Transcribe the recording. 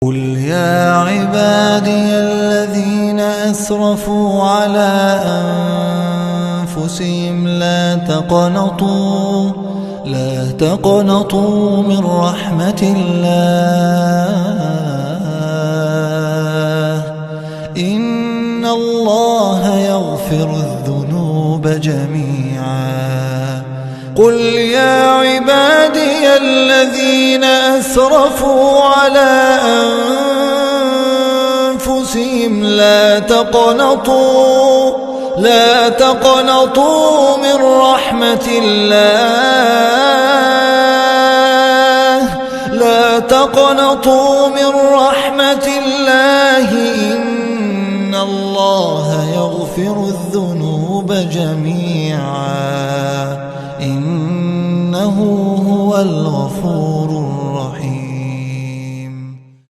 قل يا عبادي الذين أسرفوا على أنفسهم لا تقنطوا من رحمة الله إن الله يغفر الذنوب جميعا. قل يا عبادي الذين أسرفوا على أنفسهم لا تقنطوا من رحمة الله إن الله يغفر الذنوب جميعا إنه هو الغفور